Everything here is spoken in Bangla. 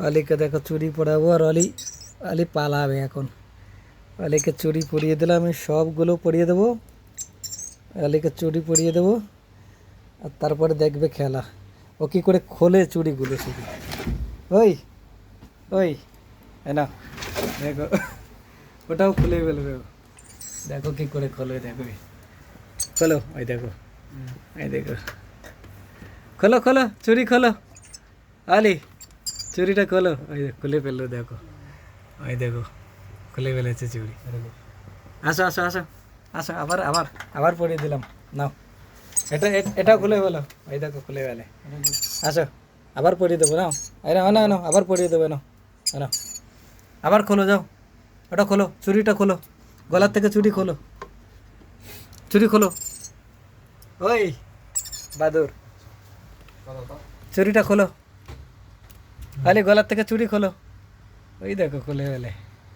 অলিকে দেখো চুড়ি পরাবো, আর অলি অলি পালাবে এখন। অলিকে চুড়ি পরিয়ে দিলাম, আমি সবগুলো পরিয়ে দেবো। অলিকে চুড়ি পরিয়ে দেবো, আর তারপরে দেখবে খেলা। ও কী করে খোলে চুড়িগুলো শুধু। ওই ওই না, দেখো ওটাও খুলে ফেলবে ও। দেখো কী করে খোলে, দেখো খোলো, ওই দেখো, এই দেখো, খোলো খোলো চুড়ি খোলো। আলি চুড়িটা খোলো, ওই খুলে ফেললো, দেখো ওই দেখো খুলে ফেলেছে চুড়ি। আসো আসো আসো আসো, আবার আবার আবার পরিয়ে দিলাম, নাও এটাও খুলে ফেলো, ওই দেখো খুলে ফেলে। আসো আবার পরিয়ে দেবো, নাও এই নাও না নাও, আবার পরিয়ে দেবে, নাও নাও, আবার খোলো, যাও ওটা খোলো, চুড়িটা খোলো, গলার থেকে চুড়ি খোলো, চুড়ি খোলো। ওই বাদুর, চুড়িটা খোলো, আলি গলার থেকে চুড়ি খোলো, ওই দেখো খুলে ফেলে।